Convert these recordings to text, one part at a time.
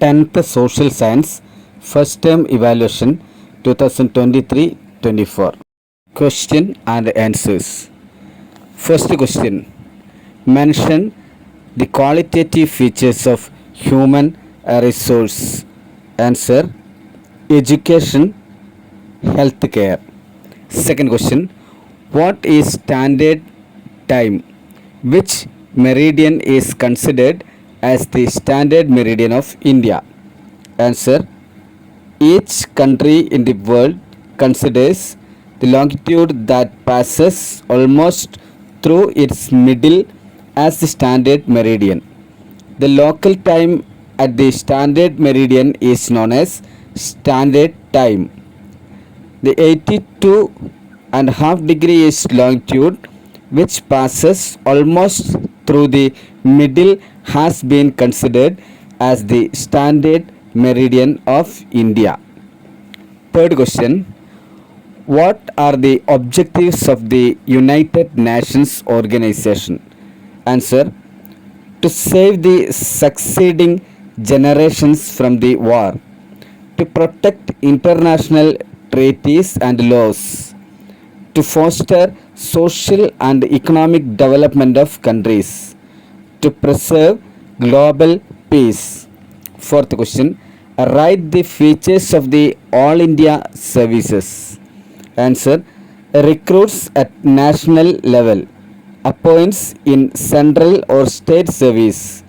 10th Social Science First Term Evaluation 2023-24. Question and answers. First question. Mention the qualitative features of human resource. Answer: education, healthcare. Second question. What is standard time? Which meridian is considered as the standard meridian of India? Answer: each country in the world considers the longitude that passes almost through its middle as the standard meridian. The local time at the standard meridian is known as standard time. The 82 and half degree is longitude which passes almost through the middle has been considered as the standard meridian of India. Third question. What are the objectives of the United Nations organization? Answer: to save the succeeding generations from the war, to protect international treaties and laws, to foster social and economic development of countries, to preserve global peace. Fourth question. Write the features of the All India services. Answer: recruits at national level, appoints in central or state service,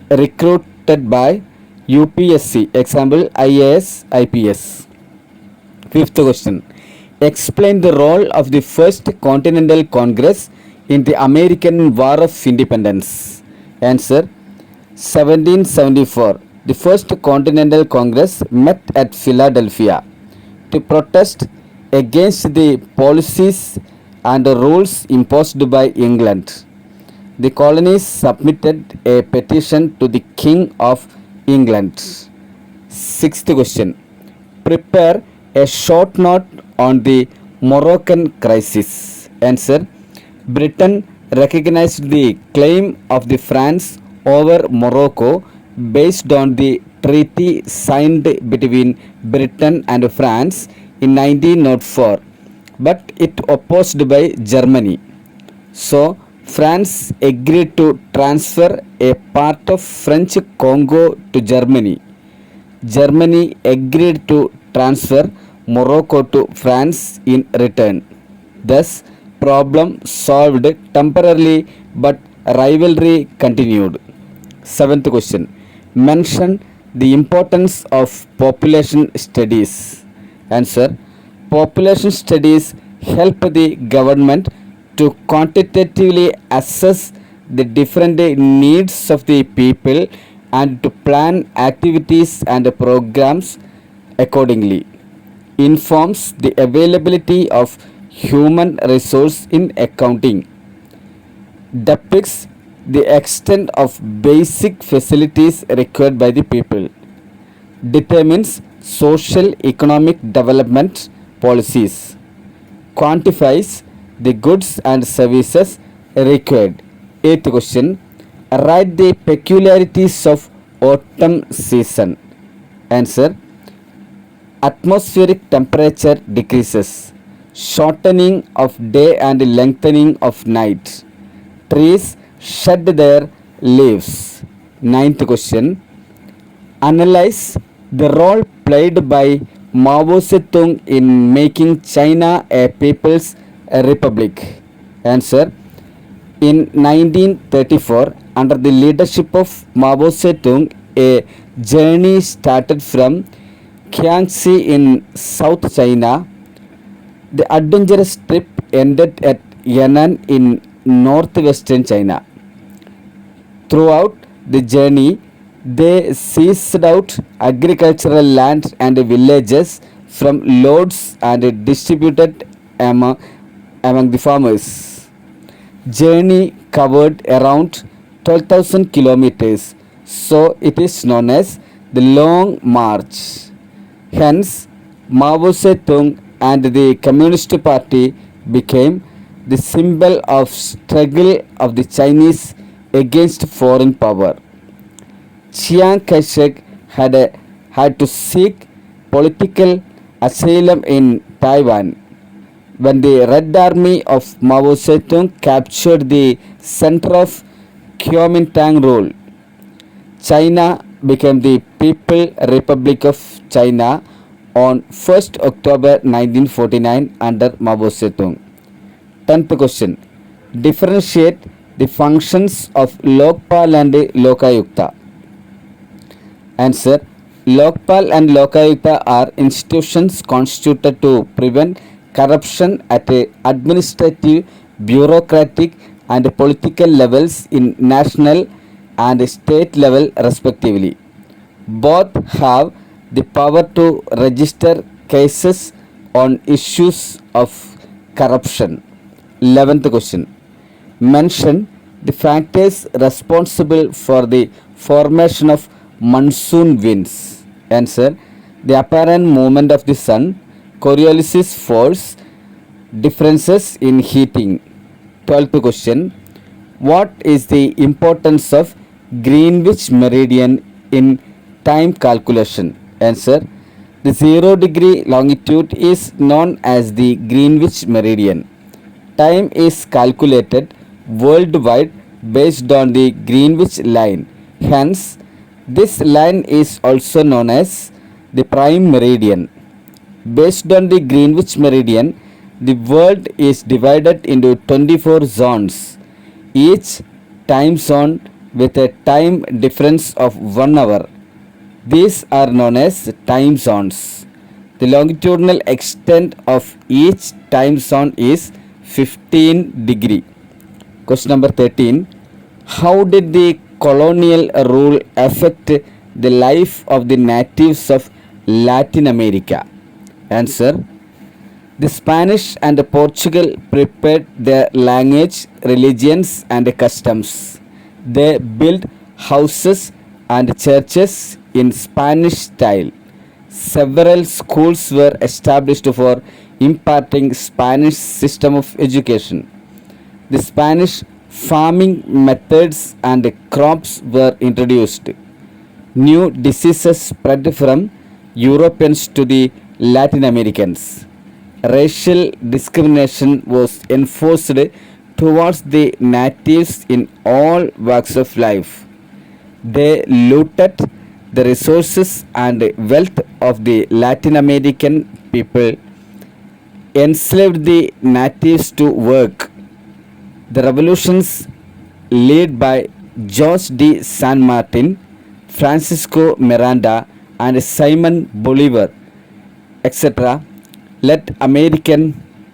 recruited by UPSC, example IAS, IPS. Fifth question. Explain the role of the First Continental Congress in the American War of Independence. Answer: 1774. The First Continental Congress met at Philadelphia to protest against the policies and rules imposed by England. The colonies submitted a petition to the King of England. Sixth question. Prepare a short note on the Moroccan crisis. Answer: Britain recognized the claim of the France over Morocco based on the treaty signed between Britain and France in 1904, but it opposed by Germany. So France agreed to transfer a part of French Congo to Germany. Germany agreed to transfer Morocco to France in return. Thus, problem solved temporarily, but rivalry continued. Seventh question. Mention the importance of population studies. Answer: population studies help the government to quantitatively assess the different needs of the people and to plan activities and programs accordingly. Informs the availability of human resource in accounting. Depicts the extent of basic facilities required by the people. Determines social economic development policies. Quantifies the goods and services required. Eighth question. Write the peculiarities of autumn season. Answer: atmospheric temperature decreases, shortening of day and lengthening of night. Trees shed their leaves. Ninth question. Analyze the role played by Mao Zedong in making China a people's republic. Answer: in 1934, under the leadership of Mao Zedong, a journey started from Jiangxi in South China. The adventurous trip ended at Yan'an in northwestern China. Throughout the journey, they seized out agricultural land and villages from lords and distributed among the farmers. Journey covered around 12,000 kilometers, so it is known as the Long March. Hence, Mao Zedong and the Communist Party became the symbol of struggle of the Chinese against foreign power. Chiang Kai-shek had, a, had to seek political asylum in Taiwan when the Red Army of Mao Zedong captured the center of Kuomintang rule. China became the People Republic of China on 1st October 1949 under Mao Zedong. 10th question. Differentiate the functions of Lokpal and Lokayukta. Answer. Lokpal and Lokayukta are institutions constituted to prevent corruption at administrative, bureaucratic and political levels in national and state level respectively. Both have the power to register cases on issues of corruption. 11th question. Mention the factors responsible for the formation of monsoon winds. Answer. The apparent movement of the sun, Coriolis force, differences in heating. 12th question. What is the importance of Greenwich meridian in time calculation? Answer. The 0-degree longitude is known as the Greenwich meridian. Time is calculated worldwide based on the Greenwich line. Hence, this line is also known as the prime meridian. Based on the Greenwich meridian, the world is divided into 24 zones, each time zone with a time difference of 1 hour. These are known as time zones. The longitudinal extent of each time zone is 15 degree. Question number 13. How did the colonial rule affect the life of the natives of Latin America? Answer. The Spanish and the Portugal prepared their language, religions and customs. They built houses and churches in Spanish style. Several schools were established for imparting Spanish system of education. The Spanish farming methods and crops were introduced. New diseases spread from Europeans to the Latin Americans. Racial discrimination was enforced towards the natives in all walks of life. They looted the resources and wealth of the Latin American people, enslaved the natives to work. The revolutions led by George de San Martin, Francisco Miranda and Simon Bolivar, etc., led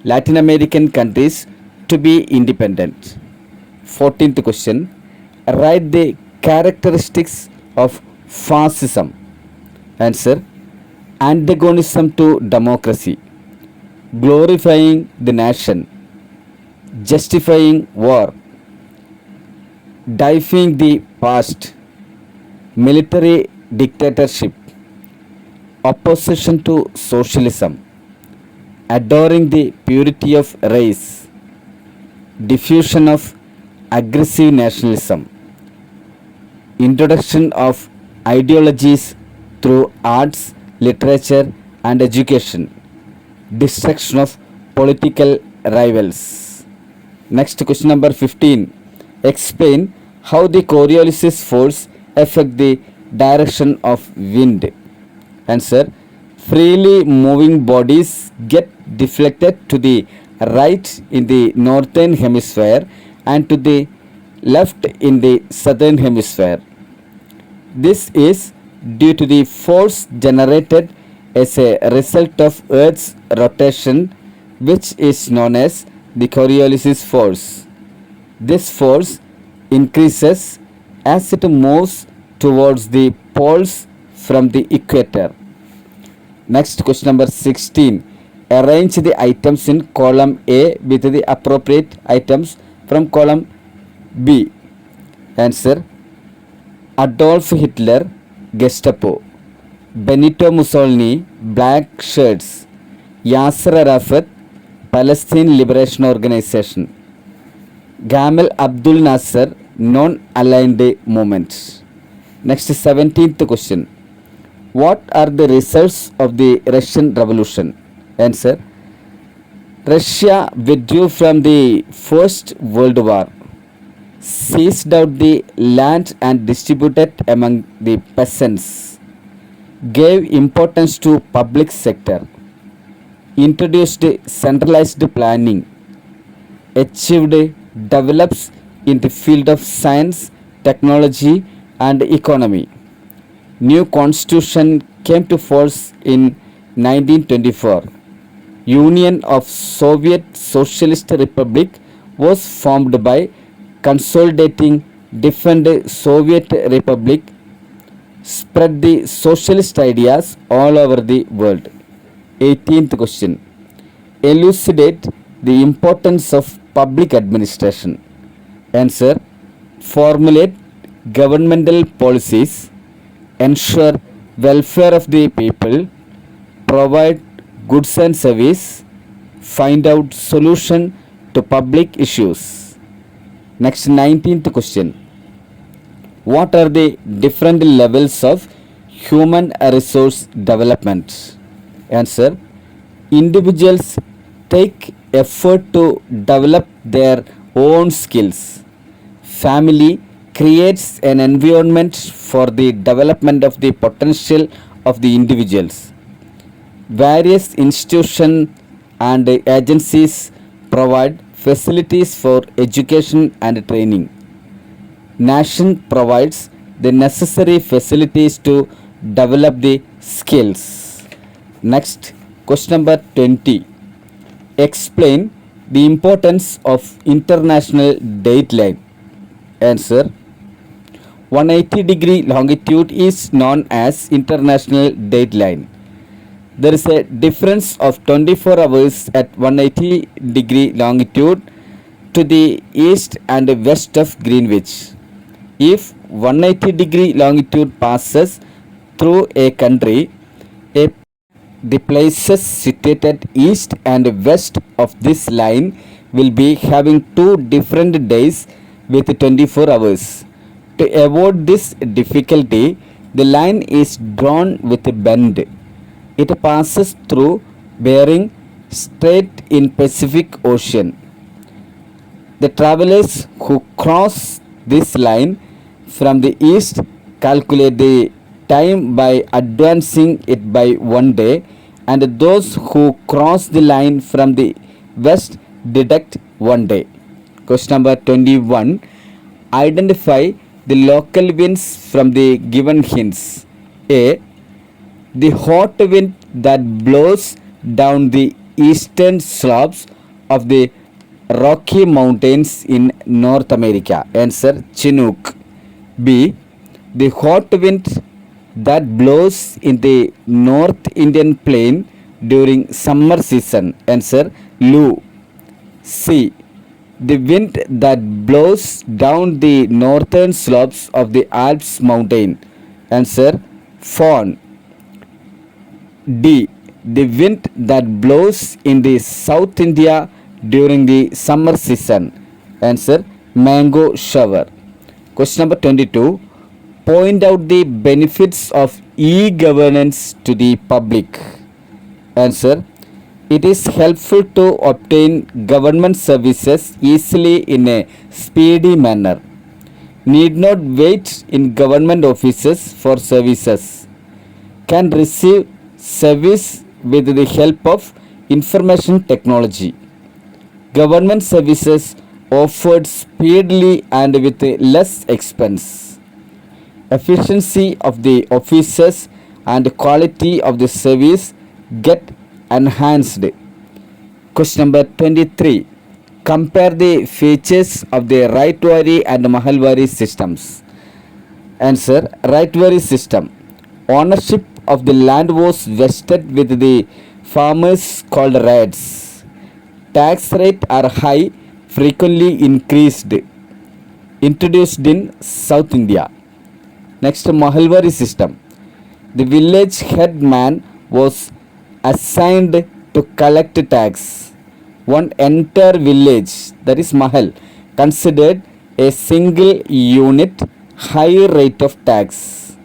Latin American countries to be independent. 14th question. Write the characteristics of fascism. Answer. Antagonism to democracy, glorifying the nation, justifying war, defying the past, military dictatorship, opposition to socialism, adoring the purity of race, diffusion of aggressive nationalism, introduction of ideologies through arts, literature and education, destruction of political rivals. Next, question number 15. Explain how the Coriolis force affect the direction of wind. Answer. Freely moving bodies get deflected to the right in the northern hemisphere and to the left in the southern hemisphere. This is due to the force generated as a result of Earth's rotation, which is known as the Coriolis force. This force increases as it moves towards the poles from the equator. Next, question number 16. Arrange the items in column A with the appropriate items from column B. Answer. Adolf Hitler, Gestapo. Benito Mussolini, Black Shirts. Yasser Arafat, Palestine Liberation Organization. Gamal Abdul Nasser, Non-Aligned Movement. Next, 17th question. What are the results of the Russian Revolution? Answer. Russia withdrew from the First World War, seized out the land and distributed among the peasants, gave importance to public sector, introduced centralized planning, achieved develops in the field of science, technology and economy. New constitution came to force in 1924. Union of Soviet Socialist Republic was formed by consolidating different Soviet republic, spread the socialist ideas all over the world. 18th question. Elucidate the importance of public administration. Answer. Formulate governmental policies, ensure welfare of the people, provide goods and service, find out solution to public issues. Next, 19th question. What are the different levels of human resource development? Answer. Individuals take effort to develop their own skills. Family creates an environment for the development of the potential of the individuals. Various institutions and agencies provide facilities for education and training. Nation provides the necessary facilities to develop the skills. Next, question number 20. Explain the importance of international dateline. Answer. 180-degree longitude is known as international dateline. There is a difference of 24 hours at 180-degree longitude to the east and west of Greenwich. If 180-degree longitude passes through a country, the places situated east and west of this line will be having 2 different days with 24 hours. To avoid this difficulty, the line is drawn with a bend. It passes through Bering Strait in Pacific Ocean. The travelers who cross this line from the east calculate the time by advancing it by 1 day, and those who cross the line from the west deduct 1 day. Question number 21. Identify the local winds from the given hints. A. The hot wind that blows down the eastern slopes of the Rocky Mountains in North America. Answer. Chinook. B. The hot wind that blows in the North Indian Plain during summer season. Answer. Lu. C. The wind that blows down the northern slopes of the Alps mountain. Answer. Fawn. D. The wind that blows in the South India during the summer season. Answer. Mango shower. Question number 22. Point out the benefits of e-governance to the public. Answer. It is helpful to obtain government services easily in a speedy manner. Need not wait in government offices for services. Can receive service with the help of information technology. Government services offered speedily and with less expense. Efficiency of the officers and quality of the service get enhanced. Question number 23. Compare the features of the Raitwari and Mahalwari systems. Answer. Raitwari system. Ownership of the land was vested with the farmers called raids. Tax rates are high, frequently increased. Introduced in South India. Next, Mahalwari system. The village headman was assigned to collect tax. One entire village, that is Mahal, considered a single unit, high rate of tax.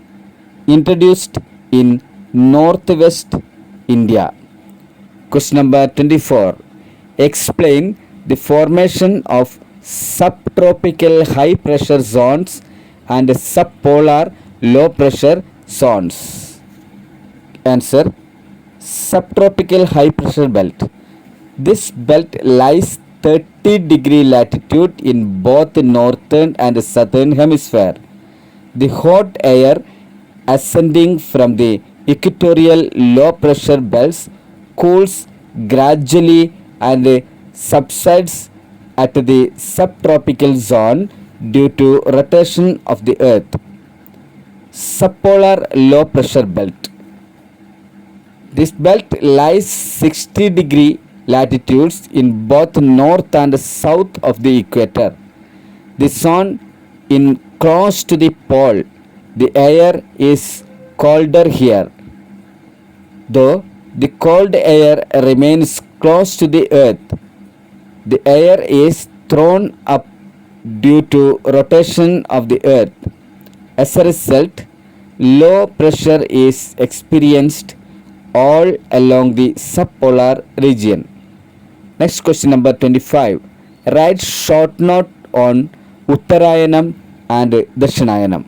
Introduced in northwest India? Question number 24. Explain the formation of subtropical high pressure zones and subpolar low pressure zones. Answer: subtropical high pressure belt. This belt lies 30-degree latitude in both northern and southern hemisphere. The hot air ascending from the equatorial low pressure belts cools gradually and subsides at the subtropical zone due to rotation of the earth. Subpolar low pressure belt. This belt lies 60-degree latitudes in both north and south of the equator. The zone in close to the pole, the air is colder here. Though the cold air remains close to the earth, the air is thrown up due to rotation of the earth. As a result, low pressure is experienced all along the subpolar region. Next question number 25. Write short note on Uttarayanam and Dakshinayanam.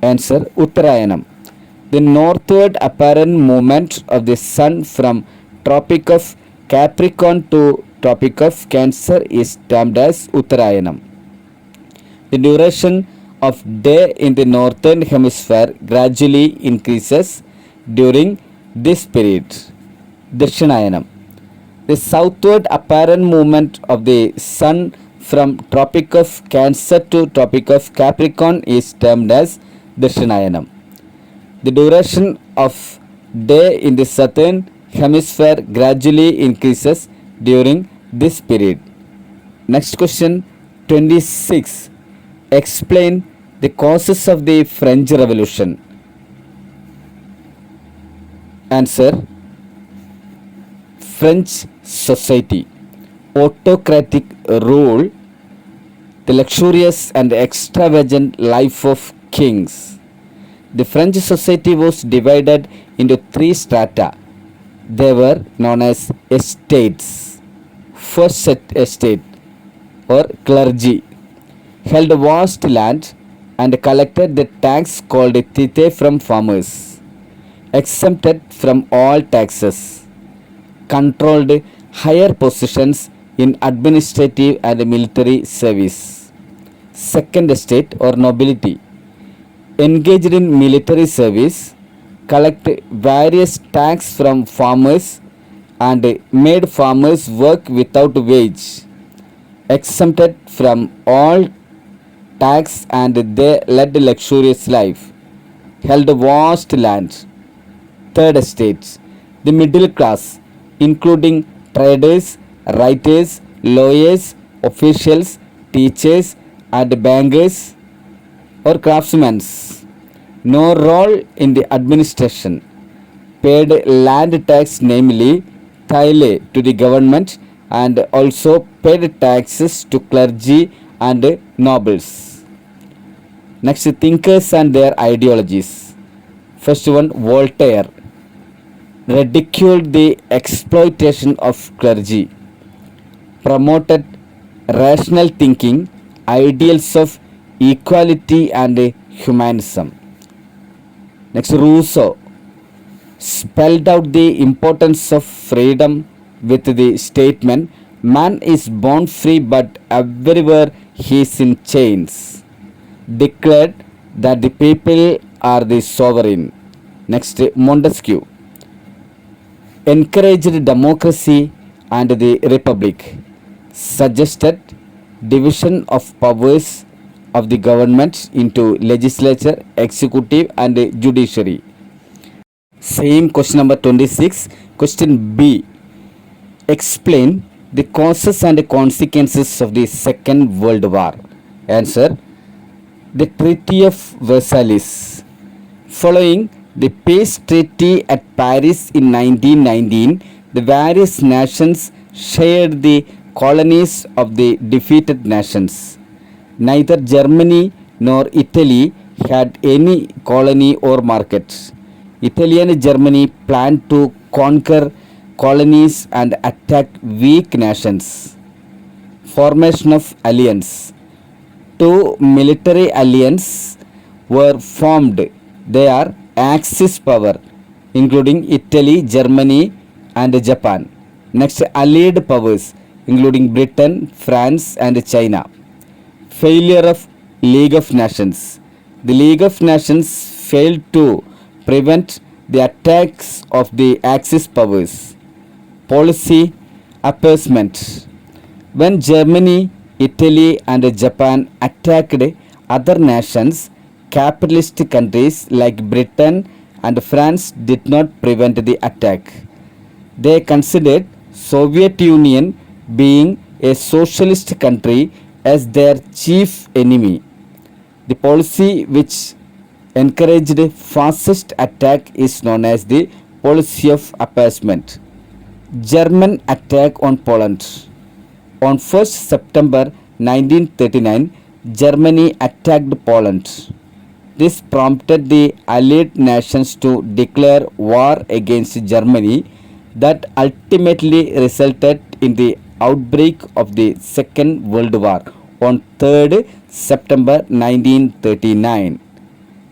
Answer: Uttarayanam. The northward apparent movement of the sun from Tropic of Capricorn to Tropic of Cancer is termed as Uttarayanam. The duration of day in the northern hemisphere gradually increases during this period. Dakshinayanam. The southward apparent movement of the sun from Tropic of Cancer to Tropic of Capricorn is termed as Dakshinayanam. The duration of day in the southern hemisphere gradually increases during this period. Next question 26. Explain the causes of the French Revolution. Answer: French society, autocratic rule, the luxurious and extravagant life of kings. The French society was divided into three strata. They were known as estates. First estate or clergy held vast land and collected the tax called tithe from farmers, exempted from all taxes, controlled higher positions in administrative and military service. Second estate or nobility engaged in military service, collect various tax from farmers and made farmers work without wage, exempted from all tax, and they led a luxurious life, held vast land. Third estate, the middle class, including traders, writers, lawyers, officials, teachers, and bankers or craftsmen. No role in the administration, paid land tax, namely thaile, to the government, and also paid taxes to clergy and nobles. Next, thinkers and their ideologies. First one, Voltaire ridiculed the exploitation of clergy, promoted rational thinking, ideals of equality and humanism. Next, Rousseau spelled out the importance of freedom with the statement, "Man is born free, but everywhere he is in chains." Declared that the people are the sovereign. Next, Montesquieu encouraged democracy and the republic, suggested division of powers of the government into legislature, executive and judiciary. Same question number 26. Question B. Explain the causes and consequences of the Second World War. Answer: the Treaty of Versailles. Following the peace treaty at Paris in 1919, the various nations shared the colonies of the defeated nations. Neither Germany nor Italy had any colony or market. Italy and Germany planned to conquer colonies and attack weak nations. Formation of alliance. Two military alliances were formed. They are Axis power, including Italy, Germany, and Japan. Next, allied powers, including Britain, France, and China. Failure of League of Nations. The League of Nations failed to prevent the attacks of the Axis powers. Policy appeasement. When Germany, Italy, and Japan attacked other nations, capitalist countries like Britain and France did not prevent the attack. They considered Soviet Union being a socialist country as their chief enemy. The policy which encouraged fascist attack is known as the policy of appeasement. German attack on Poland. On 1st September 1939, Germany attacked Poland. This prompted the Allied nations to declare war against Germany that ultimately resulted in the outbreak of the Second World War on 3rd September 1939.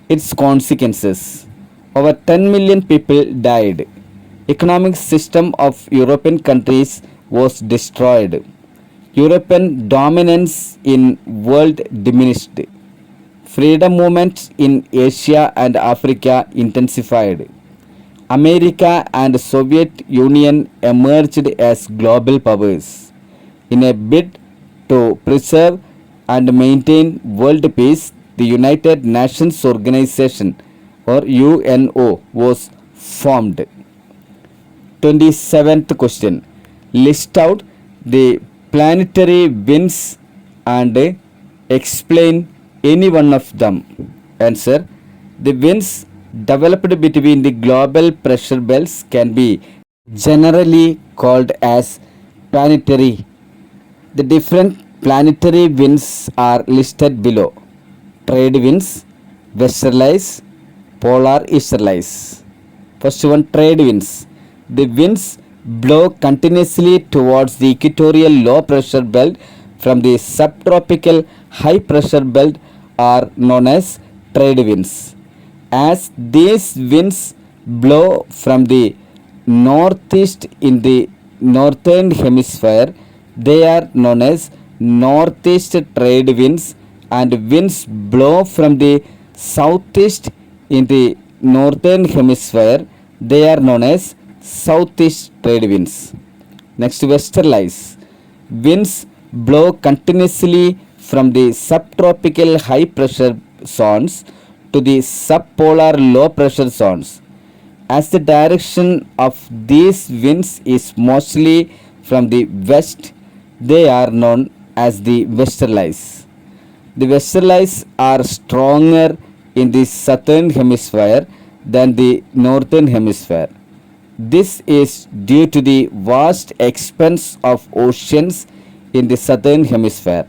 Its consequences. Over 10 million people died. Economic system of European countries was destroyed. European dominance in world diminished. Freedom movement in Asia and Africa intensified. America and Soviet Union emerged as global powers. In a bid to preserve and maintain world peace, the United Nations Organization or UNO was formed. 27th question. List out the planetary winds and explain any one of them. Answer. The winds developed between the global pressure belts can be generally called as planetary. The different planetary winds are listed below. Trade winds, westerlies, polar easterlies. First one, trade winds. The winds blow continuously towards the equatorial low pressure belt from the subtropical high pressure belt are known as trade winds. As these winds blow from the northeast in the northern hemisphere, they are known as northeast trade winds, and winds blow from the southeast in the northern hemisphere, they are known as southeast trade winds. Next, westerlies. Winds blow continuously from the subtropical high pressure zones to the subpolar low pressure zones. As the direction of these winds is mostly from the west, they are known as the westerlies. The westerlies are stronger in the southern hemisphere than the northern hemisphere. This is due to the vast expanse of oceans in the southern hemisphere.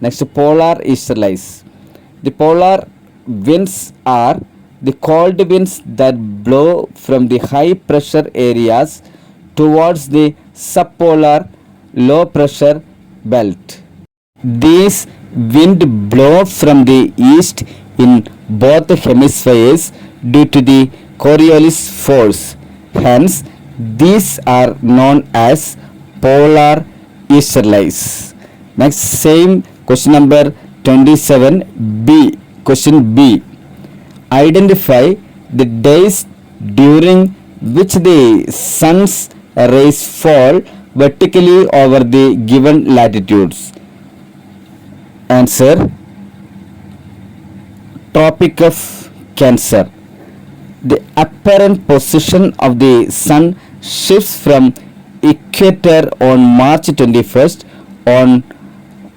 Next, polar easterlies. The polar winds are the cold winds that blow from the high pressure areas towards the subpolar low pressure belt. These winds blow from the east in both hemispheres due to the Coriolis force. Hence, these are known as polar easterlies. Next, same question number 27b. Question B. Identify the days during which the sun's rays fall vertically over the given latitudes. Answer. Tropic of Cancer. The apparent position of the sun shifts from equator on March 21st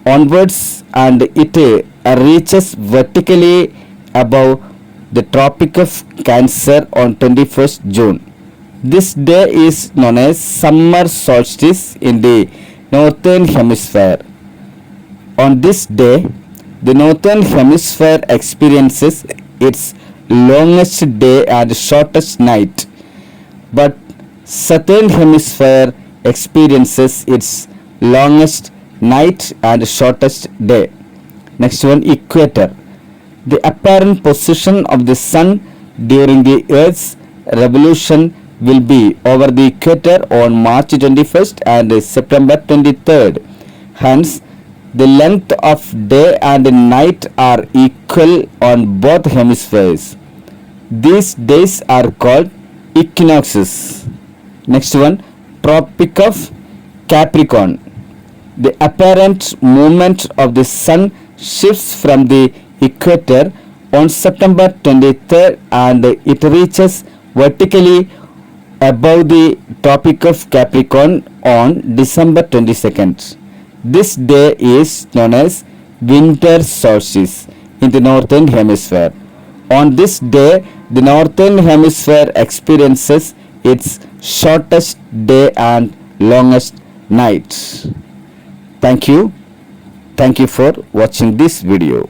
onwards, and it reaches vertically above the Tropic of Cancer on 21st June. This day is known as summer solstice in the northern hemisphere. On this day, the northern hemisphere experiences its longest day and shortest night, but southern hemisphere experiences its longest night and shortest day. Next one, equator. The apparent position of the sun during the earth's revolution will be over the equator on March 21st and September 23rd. Hence, the length of day and night are equal on both hemispheres. These days are called equinoxes. Next one, Tropic of Capricorn. The apparent movement of the sun shifts from the equator on September 23rd and it reaches vertically above the Tropic of Capricorn on December 22nd. This day is known as winter solstice in the northern hemisphere. On this day, the northern hemisphere experiences its shortest day and longest night. Thank you. Thank you for watching this video.